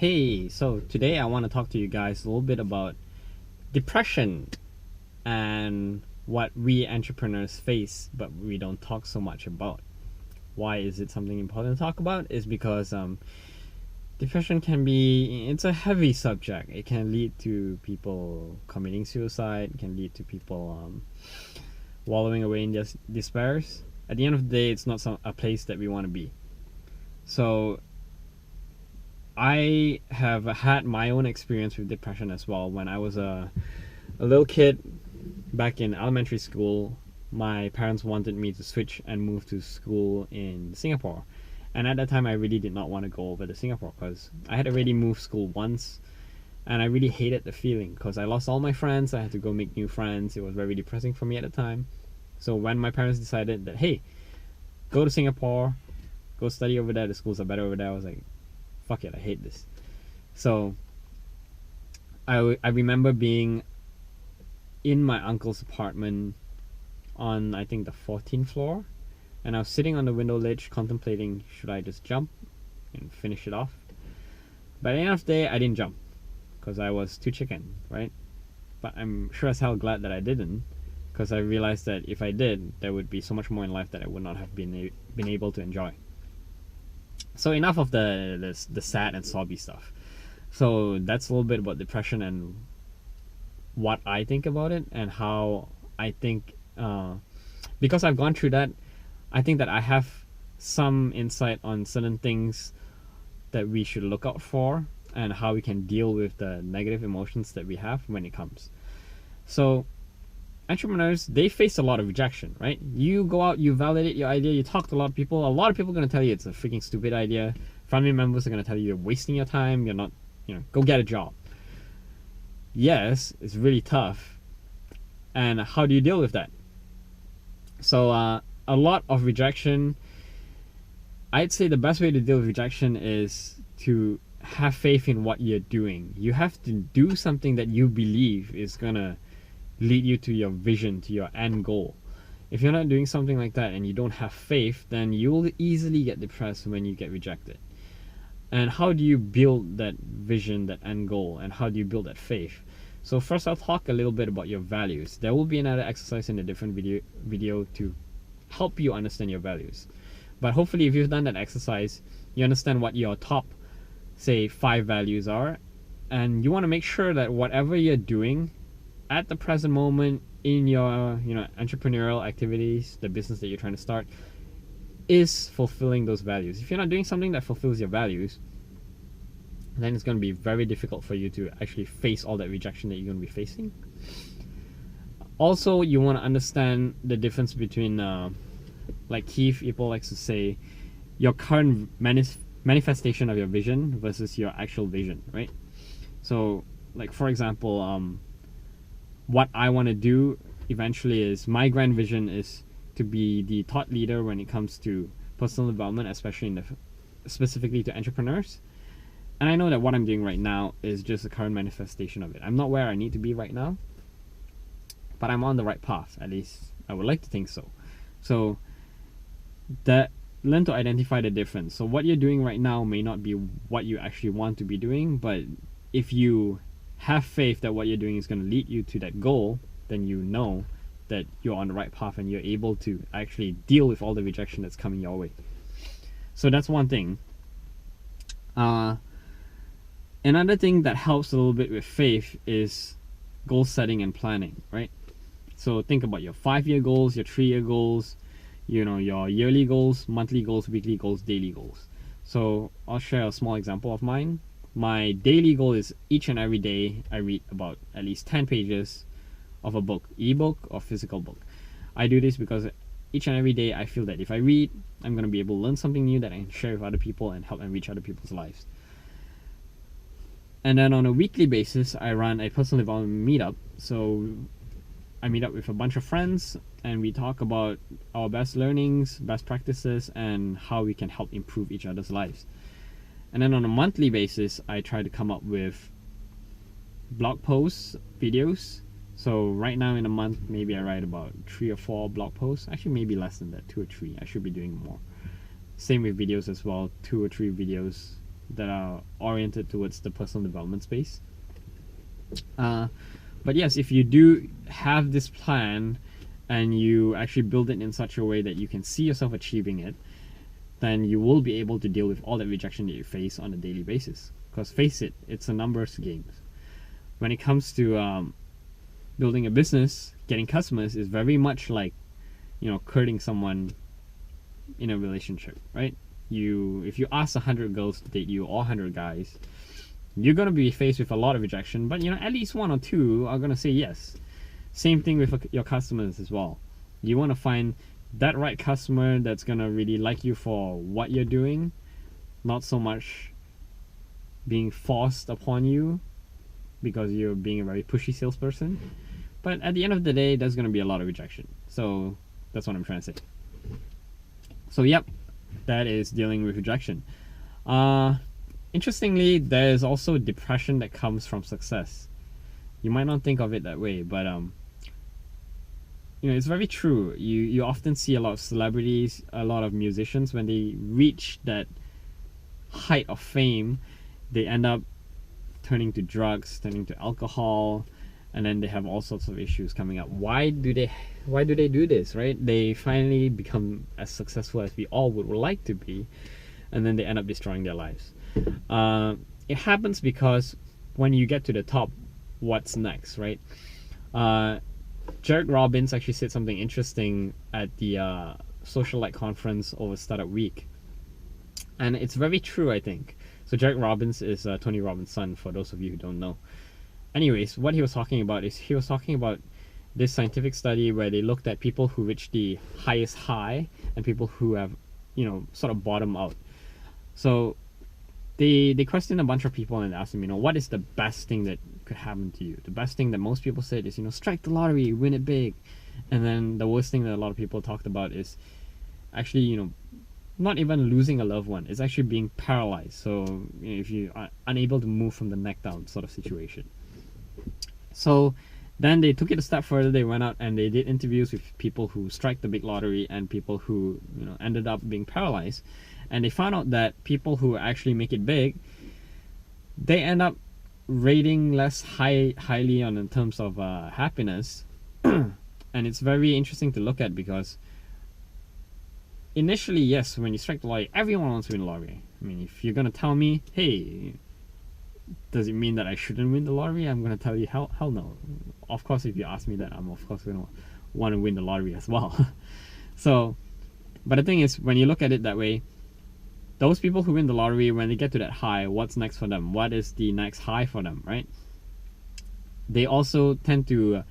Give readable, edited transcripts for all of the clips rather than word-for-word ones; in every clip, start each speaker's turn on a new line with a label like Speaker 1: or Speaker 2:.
Speaker 1: Hey, so today I want to talk to you guys a little bit about depression and what we entrepreneurs face, but we don't talk so much about. Why is it something important to talk about? Is because depression it's a heavy subject. It can lead to people committing suicide, it can lead to people wallowing away in despairs. At the end of the day, it's not a place that we want to be. So I have had my own experience with depression as well. When I was a little kid back in elementary school, my parents wanted me to switch and move to school in Singapore. And at that time, I really did not want to go over to Singapore because I had already moved school once and I really hated the feeling because I lost all my friends. I had to go make new friends. It was very depressing for me at the time. So when my parents decided that, hey, go to Singapore, go study over there, the schools are better over there, I was like, fuck it, I hate this. So I remember being in my uncle's apartment on, I think, the 14th floor, and I was sitting on the window ledge contemplating, should I just jump and finish it off? But at the end of the day, I didn't jump because I was too chicken, right? But I'm sure as hell glad that I didn't, because I realized that if I did, there would be so much more in life that I would not have been able to enjoy. So enough of the sad and sobby stuff. So that's a little bit about depression and what I think about it and how I think, because I've gone through that, I think that I have some insight on certain things that we should look out for and how we can deal with the negative emotions that we have when it comes. So entrepreneurs, they face a lot of rejection, right? You go out, you validate your idea, you talk to a lot of people are going to tell you it's a freaking stupid idea. Family members are going to tell you you're wasting your time, you're not, go get a job. Yes, it's really tough. And how do you deal with that? So a lot of rejection, I'd say the best way to deal with rejection is to have faith in what you're doing. You have to do something that you believe is going to lead you to your vision, to your end goal. If you're not doing something like that and you don't have faith, then you'll easily get depressed when you get rejected. And how do you build that vision, that end goal, and how do you build that faith? So first, I'll talk a little bit about your values. There will be another exercise in a different video to help you understand your values. But hopefully, if you've done that exercise, you understand what your top, say, 5 values are, and you want to make sure that whatever you're doing at the present moment in your entrepreneurial activities, the business that you're trying to start, is fulfilling those values. If you're not doing something that fulfills your values, then it's going to be very difficult for you to actually face all that rejection that you're going to be facing. Also, you want to understand the difference between, like Keith Ipple likes to say, your current manifestation of your vision versus your actual vision, right? So, like for example, what I want to do eventually is, my grand vision is to be the thought leader when it comes to personal development, especially specifically to entrepreneurs. And I know that what I'm doing right now is just a current manifestation of it. I'm not where I need to be right now, but I'm on the right path. At least I would like to think so. So learn to identify the difference. So what you're doing right now may not be what you actually want to be doing, but if you have faith that what you're doing is going to lead you to that goal, then you know that you're on the right path and you're able to actually deal with all the rejection that's coming your way. So that's one thing. Another thing that helps a little bit with faith is goal setting and planning, right? So think about your 5-year goals, your 3-year goals, your yearly goals, monthly goals, weekly goals, daily goals. So I'll share a small example of mine. My daily goal is each and every day I read about at least 10 pages of a book, ebook or physical book. I do this because each and every day I feel that if I read, I'm going to be able to learn something new that I can share with other people and help enrich other people's lives. And then on a weekly basis, I run a personal development meetup. So I meet up with a bunch of friends and we talk about our best learnings, best practices, and how we can help improve each other's lives. And then on a monthly basis, I try to come up with blog posts, videos. So right now in a month, maybe I write about 3 or 4 blog posts. Actually, maybe less than that, 2 or 3. I should be doing more. Same with videos as well, 2 or 3 videos that are oriented towards the personal development space. But yes, if you do have this plan and you actually build it in such a way that you can see yourself achieving it, then you will be able to deal with all that rejection that you face on a daily basis. Because face it, it's a numbers game. When it comes to building a business, getting customers is very much like, courting someone in a relationship, right? If you ask 100 girls to date you or 100 guys, you're going to be faced with a lot of rejection, but at least one or two are going to say yes. Same thing with your customers as well. You want to find that right customer that's going to really like you for what you're doing, not so much being forced upon you because you're being a very pushy salesperson. But at the end of the day, there's going to be a lot of rejection. So that's what I'm trying to say. So yep, that is dealing with rejection. Interestingly, there's also depression that comes from success. You might not think of it that way, but it's very true. You often see a lot of celebrities, a lot of musicians, when they reach that height of fame, they end up turning to drugs, turning to alcohol, and then they have all sorts of issues coming up. Why do they do this, right? They finally become as successful as we all would like to be, and then they end up destroying their lives. It happens because when you get to the top, what's next, right? Jared Robbins actually said something interesting at the Socialite conference over Startup Week, and it's very true, I think. So Jared Robbins is Tony Robbins' son, for those of you who don't know. Anyways, what he was talking about this scientific study where they looked at people who reached the highest high and people who have, sort of bottom out. So they questioned a bunch of people and asked them, what is the best thing that could happen to you? The best thing that most people said is, strike the lottery, win it big. And then the worst thing that a lot of people talked about is actually, not even losing a loved one. It's actually being paralyzed. So if you are unable to move from the neck down sort of situation. So then they took it a step further. They went out and they did interviews with people who strike the big lottery and people who ended up being paralyzed. And they found out that people who actually make it big, they end up rating less highly on in terms of happiness. And it's very interesting to look at because initially, yes, when you strike the lottery, everyone wants to win the lottery. I mean, if you're going to tell me, hey, does it mean that I shouldn't win the lottery? I'm going to tell you, hell no. Of course, if you ask me that, I'm of course going to want to win the lottery as well. So, but the thing is, when you look at it that way, those people who win the lottery, when they get to that high, what's next for them? What is the next high for them, right? They also tend to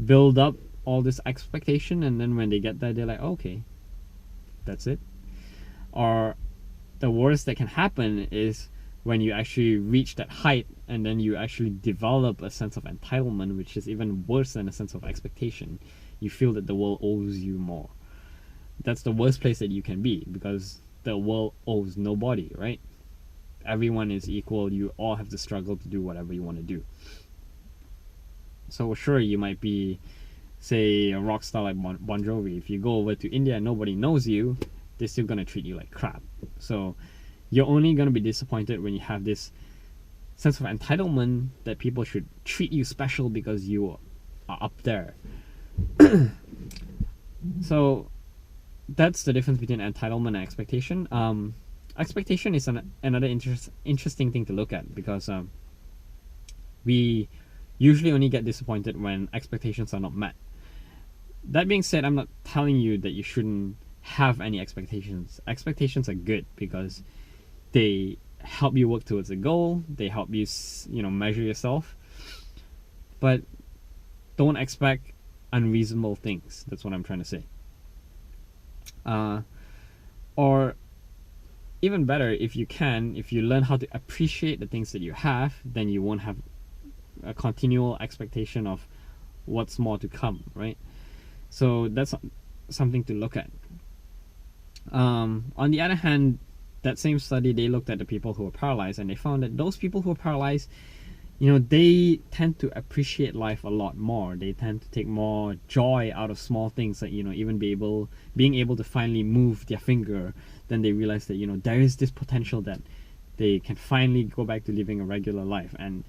Speaker 1: build up all this expectation, and then when they get there, they're like, okay, that's it. Or the worst that can happen is when you actually reach that height and then you actually develop a sense of entitlement, which is even worse than a sense of expectation. You feel that the world owes you more. That's the worst place that you can be, because the world owes nobody, right? Everyone is equal. You all have to struggle to do whatever you want to do. So sure, you might be, say, a rock star like Bon Jovi. If you go over to India and nobody knows you, they're still going to treat you like crap. So you're only going to be disappointed when you have this sense of entitlement that people should treat you special because you are up there. So that's the difference between entitlement and expectation. Expectation is another interesting thing to look at, because we usually only get disappointed when expectations are not met. That being said, I'm not telling you that you shouldn't have any expectations. Expectations are good because they help you work towards a goal. They help you, measure yourself. But don't expect unreasonable things. That's what I'm trying to say. Or even better, if you learn how to appreciate the things that you have, then you won't have a continual expectation of what's more to come, right? So that's something to look at. On the other hand, that same study, they looked at the people who were paralyzed, and they found that those people who are paralyzed, they tend to appreciate life a lot more. They tend to take more joy out of small things, like, even being able to finally move their finger. Then they realize that, there is this potential that they can finally go back to living a regular life, and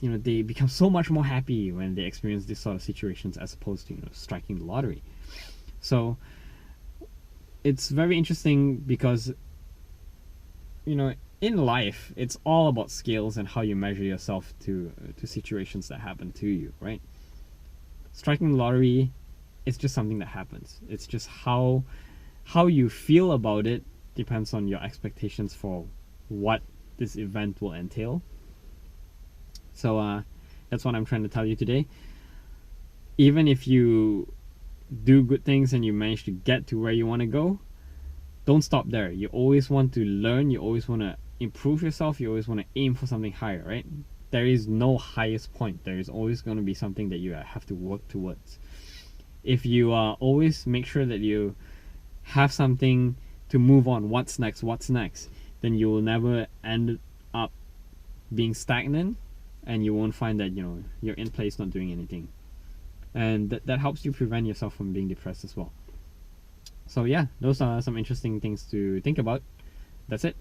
Speaker 1: they become so much more happy when they experience this sort of situations as opposed to striking the lottery. So it's very interesting because in life it's all about scales and how you measure yourself to situations that happen to you, right? Striking the lottery is just something that happens. It's just how you feel about it depends on your expectations for what this event will entail. So that's what I'm trying to tell you today. Even if you do good things and you manage to get to where you want to go, don't stop there. You always want to learn, you always want to improve yourself, you always want to aim for something higher, right? There is no highest point. There is always going to be something that you have to work towards. If you always make sure that you have something to move on, what's next, then you will never end up being stagnant, and you won't find that you're in place not doing anything, and that helps you prevent yourself from being depressed as well. So yeah, those are some interesting things to think about. That's it.